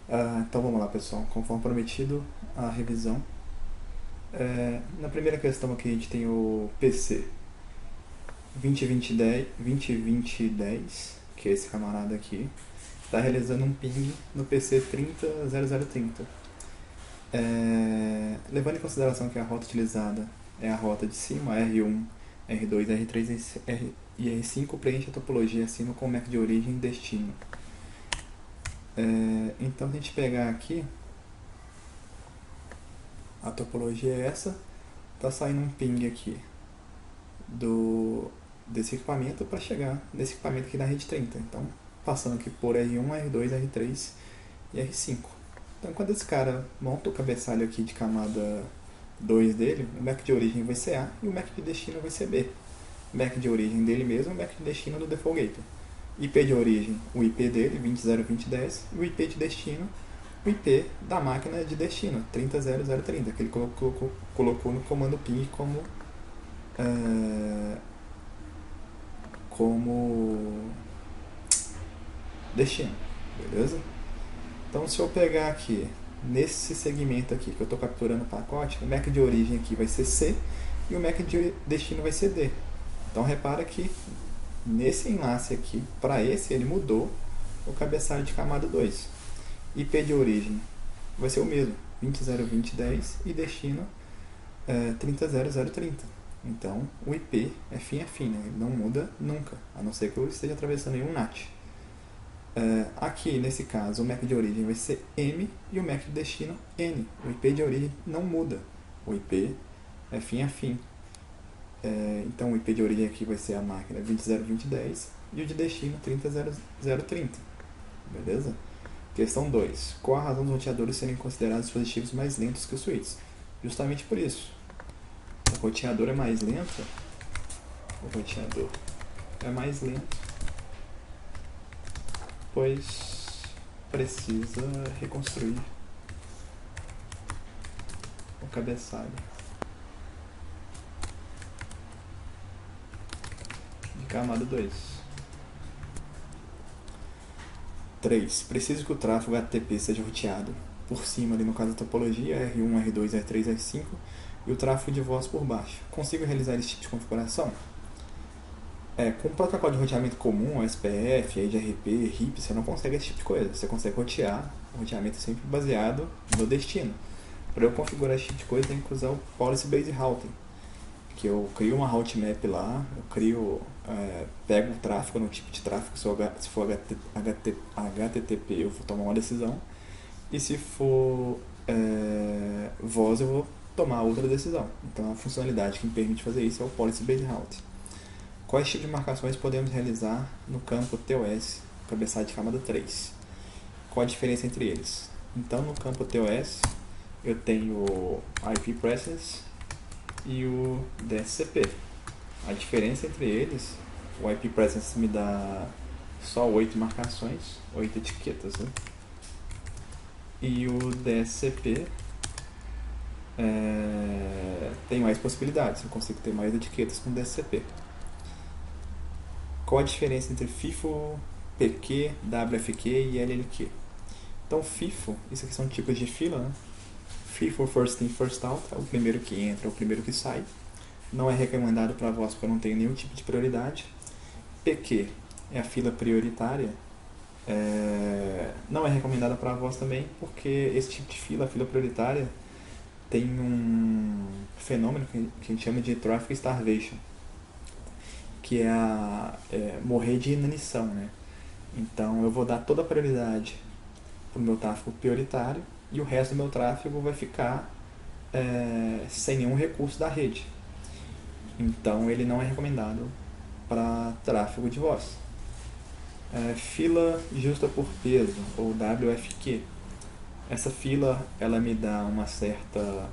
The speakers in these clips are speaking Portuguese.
Então vamos lá, pessoal. Conforme prometido, a revisão. Na primeira questão aqui a gente tem o PC 202010, que é esse camarada aqui, está realizando um ping no PC 300030. Levando em consideração que a rota utilizada é a rota de cima, R1, R2, R3 e R5, preenche a topologia acima com o MAC de origem e destino. Então, se a gente pegar aqui, a topologia é essa, está saindo um ping aqui desse equipamento para chegar nesse equipamento aqui da rede 30. Então, passando aqui por R1, R2, R3 e R5. Então, quando esse cara monta o cabeçalho aqui de camada 2 dele, o MAC de origem vai ser A e o MAC de destino vai ser B. O MAC de origem dele mesmo é o MAC de destino do default gateway. IP de origem, o IP dele, 20.0.20.10, e o IP de destino, o IP da máquina de destino, 30.0.0.30, que ele colocou no comando ping como destino, beleza? Então, se eu pegar aqui, nesse segmento aqui, que eu estou capturando o pacote, o MAC de origem aqui vai ser C e o MAC de destino vai ser D. Então, repara que nesse enlace aqui, para esse, ele mudou o cabeçalho de camada 2. IP de origem vai ser o mesmo, 20.0.20.10 e destino 30.0.0.30. Então, o IP é fim a fim, né? Ele não muda nunca, a não ser que eu esteja atravessando aí um NAT. Aqui, nesse caso, o MAC de origem vai ser M e o MAC de destino N. O IP de origem não muda, o IP é fim a fim. Então, o IP de origem aqui vai ser a máquina 20.0.20.10 e o de destino 30.0.0.30. Beleza? Questão 2. Qual a razão dos roteadores serem considerados dispositivos mais lentos que os switches? Justamente por isso. O roteador é mais lento. Pois precisa reconstruir o cabeçalho de camada 2. 3. Preciso que o tráfego HTTP seja roteado por cima, ali no caso da topologia, R1, R2, R3, R5, e o tráfego de voz por baixo. Consigo realizar esse tipo de configuração? Com o protocolo de roteamento comum, SPF, EIGRP, RIP, você não consegue esse tipo de coisa. Você consegue rotear, o roteamento é sempre baseado no destino. Para eu configurar esse tipo de coisa, eu tenho que usar o Policy Based Routing, que eu crio uma route map lá, pego o tráfego no tipo de tráfego, se for HTTP eu vou tomar uma decisão, e se for voz eu vou tomar outra decisão. Então a funcionalidade que me permite fazer isso é o Policy Based Routing. Quais tipos de marcações podemos realizar no campo TOS, cabeçalho de camada 3? Qual a diferença entre eles? Então, no campo TOS, eu tenho o IP Presence e o DSCP. A diferença entre eles, o IP Presence me dá só 8 marcações, 8 etiquetas, né? E o DSCP tem mais possibilidades, eu consigo ter mais etiquetas com DSCP. Qual a diferença entre FIFO, PQ, WFQ e LLQ? Então, FIFO, isso aqui são tipos de fila, né? FIFO, First In, First Out, é o primeiro que entra, é o primeiro que sai. Não é recomendado para voz porque eu não tenho nenhum tipo de prioridade. PQ é a fila prioritária. Não é recomendada para voz também porque esse tipo de fila, a fila prioritária, tem um fenômeno que a gente chama de Traffic Starvation, que é morrer de inanição, né? Então eu vou dar toda a prioridade para o meu tráfego prioritário e o resto do meu tráfego vai ficar sem nenhum recurso da rede. Então ele não é recomendado para tráfego de voz. Fila justa por peso, ou WFQ. Essa fila ela me dá uma certa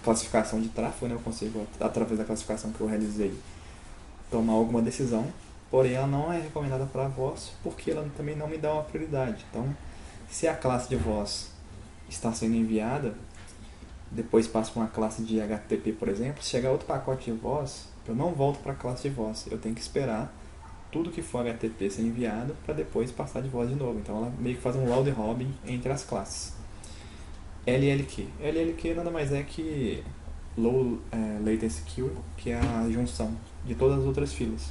classificação de tráfego, né? Eu consigo, através da classificação que eu realizei, tomar alguma decisão, porém ela não é recomendada para voz porque ela também não me dá uma prioridade. Então, se a classe de voz está sendo enviada, depois passa para uma classe de HTTP, por exemplo, se chegar outro pacote de voz, eu não volto para a classe de voz, eu tenho que esperar tudo que for HTTP ser enviado para depois passar de volta de novo. Então ela meio que faz um round robin entre as classes. LLQ. LLQ nada mais é que Low Latency Queue, que é a junção de todas as outras filas.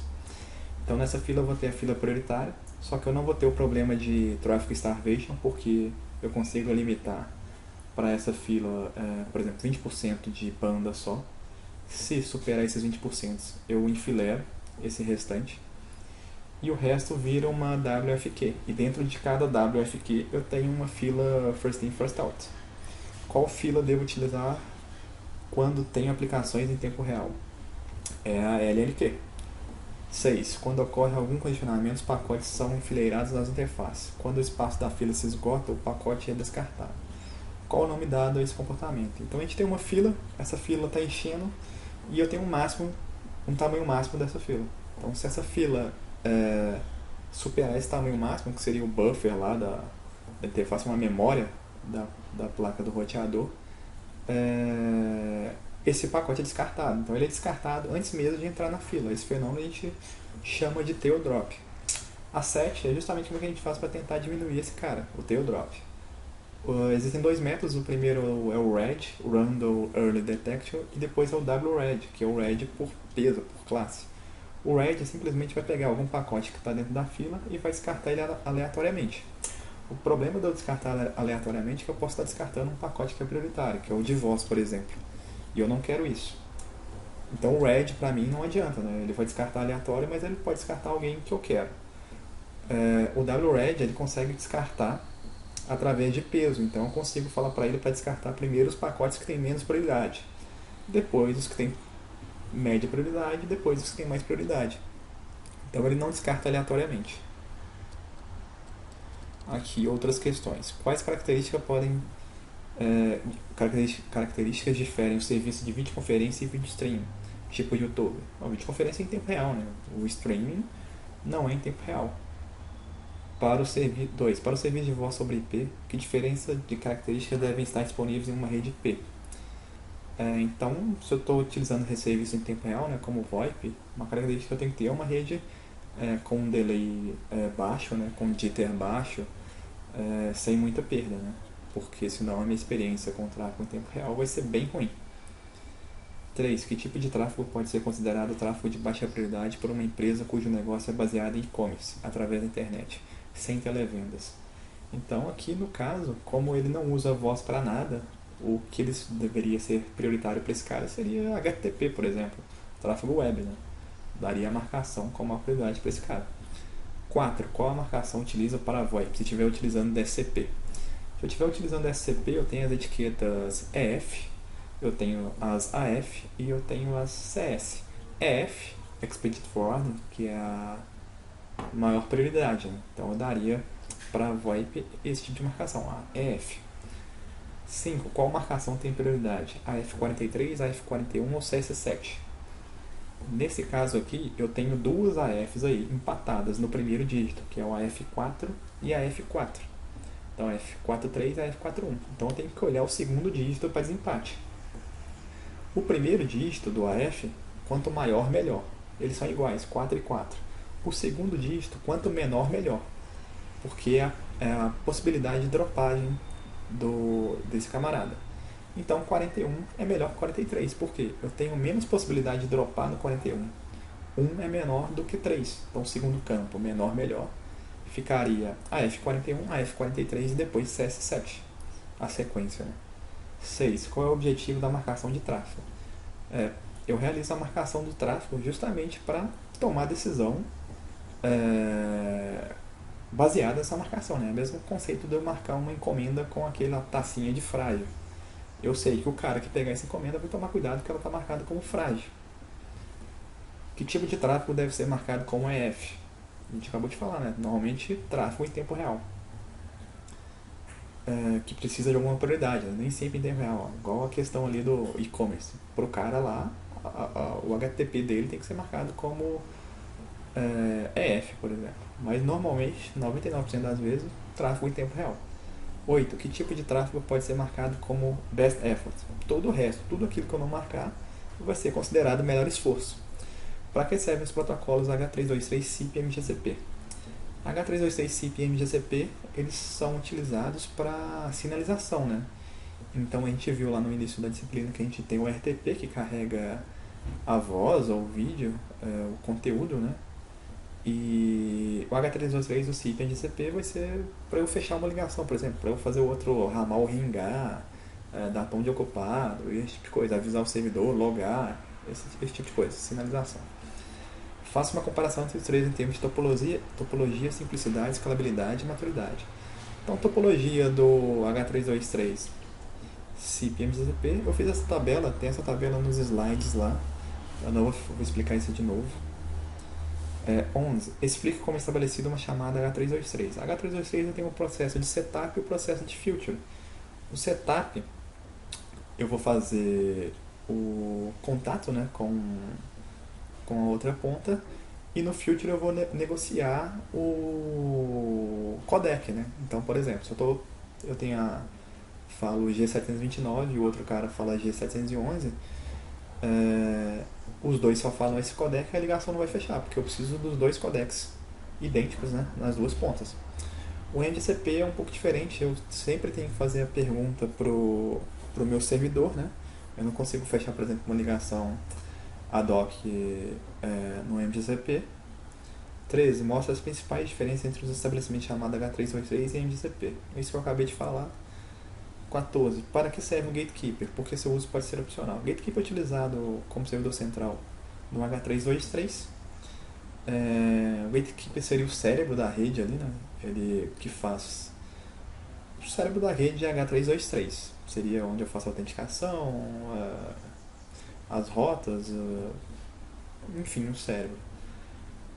Então nessa fila eu vou ter a fila prioritária, só que eu não vou ter o problema de Traffic Starvation, porque eu consigo limitar para essa fila, por exemplo, 20% de banda só. Se superar esses 20%, eu enfilero esse restante. E o resto vira uma WFQ. E dentro de cada WFQ eu tenho uma fila First In, First Out. Qual fila devo utilizar quando tenho aplicações em tempo real? É a LLQ. 6. Quando ocorre algum condicionamento, os pacotes são enfileirados nas interfaces. Quando o espaço da fila se esgota, o pacote é descartado. Qual o nome dado a esse comportamento? Então a gente tem uma fila, essa fila está enchendo e eu tenho um tamanho máximo dessa fila. Então se essa fila superar esse tamanho máximo, que seria o buffer lá da interface, uma memória da placa do roteador, esse pacote é descartado. Então ele é descartado antes mesmo de entrar na fila. Esse fenômeno a gente chama de tail drop. A 7 é justamente como que a gente faz para tentar diminuir esse cara, o tail drop. Existem dois métodos. O primeiro é o RED, o Random Early Detection, e depois é o WRED, que é o RED por peso, por classe. O RED simplesmente vai pegar algum pacote que está dentro da fila e vai descartar ele aleatoriamente. O problema de eu descartar aleatoriamente é que eu posso estar descartando um pacote que é prioritário, que é o de voz, por exemplo. E eu não quero isso. Então o RED para mim não adianta, né? Ele vai descartar aleatório, mas ele pode descartar alguém que eu quero. O WRED ele consegue descartar através de peso, então eu consigo falar para ele para descartar primeiro os pacotes que têm menos prioridade, depois os que têm média prioridade, depois os que têm mais prioridade. Então ele não descarta aleatoriamente. Aqui outras questões. Quais características diferem o serviço de videoconferência e vídeo streaming, tipo YouTube? A videoconferência é em tempo real, né? O streaming não é em tempo real. Para o serviço de voz sobre IP, que diferença de características devem estar disponíveis em uma rede IP? Então, se eu estou utilizando esse serviço em tempo real, né, como o VoIP, uma característica que eu tenho que ter é uma rede com um delay baixo, né, com jitter baixo, sem muita perda, né, porque senão a minha experiência com o tráfego em tempo real vai ser bem ruim. 3. Que tipo de tráfego pode ser considerado tráfego de baixa prioridade por uma empresa cujo negócio é baseado em e-commerce, através da internet, sem televendas? Então, aqui no caso, como ele não usa voz para nada, o que deveria ser prioritário para esse cara seria HTTP, por exemplo, tráfego web, né? Daria a marcação como uma prioridade para esse cara. 4. Qual a marcação utiliza para VoIP, se estiver utilizando DSCP? Se eu estiver utilizando DSCP, eu tenho as etiquetas EF, eu tenho as AF e eu tenho as CS. EF, Expedite Forward, que é a maior prioridade, né? Então eu daria para VoIP esse tipo de marcação, a EF. 5. Qual marcação tem prioridade? AF43, AF41 ou CS7? Nesse caso aqui, eu tenho duas AFs aí empatadas no primeiro dígito, que é o AF4 e a AF4. Então, AF43 e AF41. Então, eu tenho que olhar o segundo dígito para desempate. O primeiro dígito do AF, quanto maior, melhor. Eles são iguais, 4 e 4. O segundo dígito, quanto menor, melhor. Porque é a possibilidade de dropagem desse camarada. Então 41 é melhor que 43, porque eu tenho menos possibilidade de dropar no 41. 1 é menor do que 3, então segundo campo, menor, melhor. Ficaria AF41, AF43 e depois CS7, a sequência, né? 6. Qual é o objetivo da marcação de tráfego? Eu realizo a marcação do tráfego justamente para tomar decisão baseada nessa marcação, né? O mesmo conceito de eu marcar uma encomenda com aquela tacinha de frágil. Eu sei que o cara que pegar essa encomenda vai tomar cuidado porque ela está marcada como frágil. Que tipo de tráfego deve ser marcado como EF? A gente acabou de falar, né? Normalmente tráfego em tempo real. Que precisa de alguma prioridade, né? Nem sempre em tempo real. Igual a questão ali do e-commerce. Para o cara lá, o HTTP dele tem que ser marcado como EF, por exemplo. Mas normalmente, 99% das vezes, tráfego em tempo real. 8. Que tipo de tráfego pode ser marcado como best effort? Todo o resto, tudo aquilo que eu não marcar, vai ser considerado melhor esforço. Para que servem os protocolos H323, CIP e MGCP? H323, CIP e MGCP, eles são utilizados para sinalização, né? Então a gente viu lá no início da disciplina que a gente tem o RTP, que carrega a voz ou o vídeo, o conteúdo, né? E o H323, o CIP e o MGCP vai ser para eu fechar uma ligação, por exemplo, para eu fazer o outro ramal ringar, dar tom de ocupado, esse tipo de coisa, avisar o servidor, logar, esse tipo de coisa, sinalização. Faça uma comparação entre os três em termos de topologia, simplicidade, escalabilidade e maturidade. Então, topologia do H323 CIP e MGCP, eu fiz essa tabela, tem essa tabela nos slides lá, eu não vou explicar isso de novo. 11. Explique como é estabelecida uma chamada H323. H323 tem o processo de setup e o processo de filter. O setup, eu vou fazer o contato, né, com a outra ponta, e no filter eu vou negociar o codec, né? Então, por exemplo, se eu falo G729 e o outro cara fala G711, os dois só falam esse codec, a ligação não vai fechar, porque eu preciso dos dois codecs idênticos, né, nas duas pontas. O MGCP é um pouco diferente, eu sempre tenho que fazer a pergunta pro meu servidor, né? Eu não consigo fechar, por exemplo, uma ligação ad hoc no MGCP. 13. Mostra as principais diferenças entre os estabelecimentos chamados H323 e MGCP. Isso que eu acabei de falar. 14. Para que serve o Gatekeeper? Porque seu uso pode ser opcional. O Gatekeeper é utilizado como servidor central no H323. O Gatekeeper seria o cérebro da rede ali, né? Ele que faz... O cérebro da rede é H323. Seria onde eu faço a autenticação, as rotas, enfim, o cérebro.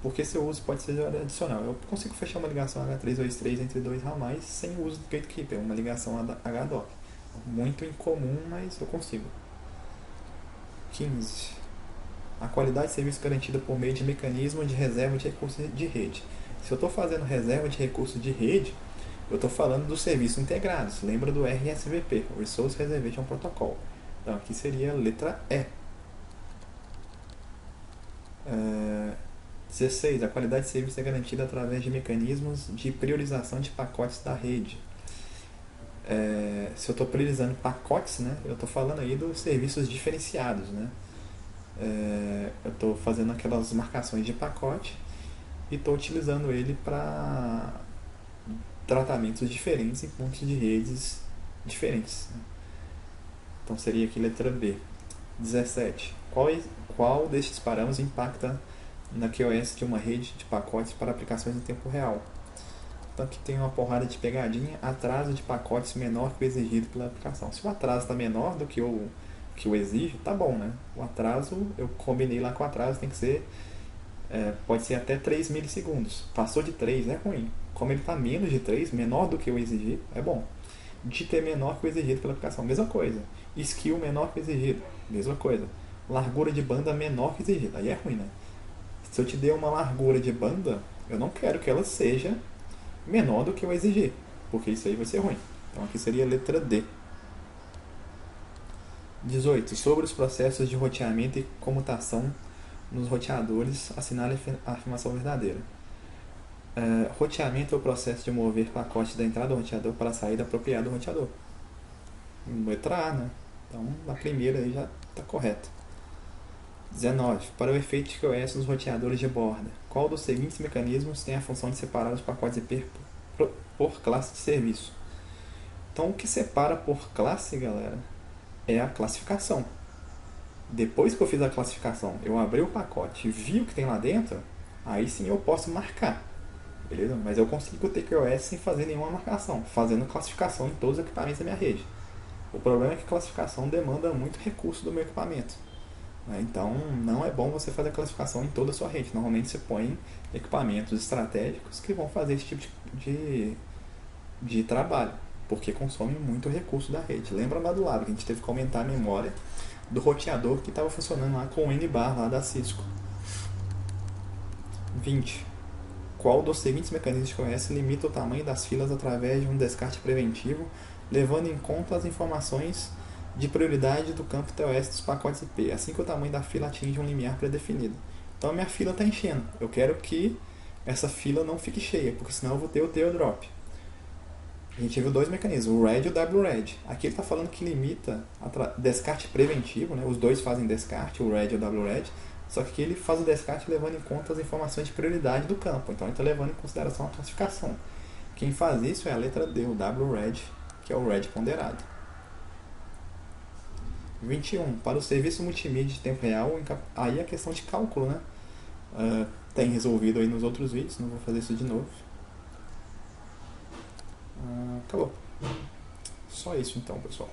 Porque seu uso pode ser adicional. Eu consigo fechar uma ligação H323 entre dois ramais sem o uso do Gatekeeper, uma ligação HDOC. Muito incomum, mas eu consigo. 15. A qualidade de serviço garantida por meio de mecanismo de reserva de recursos de rede. Se eu estou fazendo reserva de recursos de rede, eu estou falando dos serviços integrados. Lembra do RSVP, Resource Reservation Protocol. Então aqui seria a letra E. 16. A qualidade de serviço é garantida através de mecanismos de priorização de pacotes da rede. Se eu estou priorizando pacotes, né, eu estou falando aí dos serviços diferenciados, né? Eu estou fazendo aquelas marcações de pacote e estou utilizando ele para tratamentos diferentes em pontos de redes diferentes, né? Então seria aqui letra B. 17. Qual destes parâmetros impacta na QoS de uma rede de pacotes para aplicações em tempo real? Então aqui tem uma porrada de pegadinha, atraso de pacotes menor que o exigido pela aplicação. Se o atraso está menor do que o exige, tá bom, né? O atraso, eu combinei lá com o atraso, tem que ser, pode ser até 3 milissegundos. Passou de 3 é ruim. Como ele está menos de 3, menor do que o exigido, é bom. De ter menor que o exigido pela aplicação, mesma coisa. Skill menor que o exigido, mesma coisa. Largura de banda menor que o exigido, aí é ruim, né? Se eu te der uma largura de banda, eu não quero que ela seja menor do que eu exigir, porque isso aí vai ser ruim. Então aqui seria a letra D. 18. Sobre os processos de roteamento e comutação nos roteadores, assinale a afirmação verdadeira. Roteamento é o processo de mover pacotes da entrada do roteador para a saída apropriada do roteador. Letra A, né? Então a primeira aí já está correta. 19. Para o efeito de QoS nos roteadores de borda, qual dos seguintes mecanismos tem a função de separar os pacotes IP por classe de serviço? Então o que separa por classe, galera, é a classificação. Depois que eu fiz a classificação, eu abri o pacote e vi o que tem lá dentro, aí sim eu posso marcar, beleza? Mas eu consigo ter QoS sem fazer nenhuma marcação, fazendo classificação em todos os equipamentos da minha rede. O problema é que classificação demanda muito recurso do meu equipamento. Então não é bom você fazer a classificação em toda a sua rede. Normalmente você põe equipamentos estratégicos que vão fazer esse tipo de trabalho, porque consome muito recurso da rede. Lembra lá do lado que a gente teve que aumentar a memória do roteador que estava funcionando lá com o N-bar lá da Cisco. 20. Qual dos seguintes mecanismos de QoS limita o tamanho das filas através de um descarte preventivo, levando em conta as informações de prioridade do campo TOS dos pacotes IP, assim que o tamanho da fila atinge um limiar predefinido? Então a minha fila está enchendo. Eu quero que essa fila não fique cheia, porque senão eu vou ter o tail drop. A gente viu dois mecanismos, o red e o WRED. Aqui ele está falando que limita descarte preventivo, né? Os dois fazem descarte, o red e o WRED, só que aqui ele faz o descarte levando em conta as informações de prioridade do campo, então ele está levando em consideração a classificação. Quem faz isso é a letra D, o WRED, que é o red ponderado. 21. Para o serviço multimídia de tempo real, aí é questão de cálculo, né? Tem resolvido aí nos outros vídeos, não vou fazer isso de novo. Acabou. Só isso então, pessoal.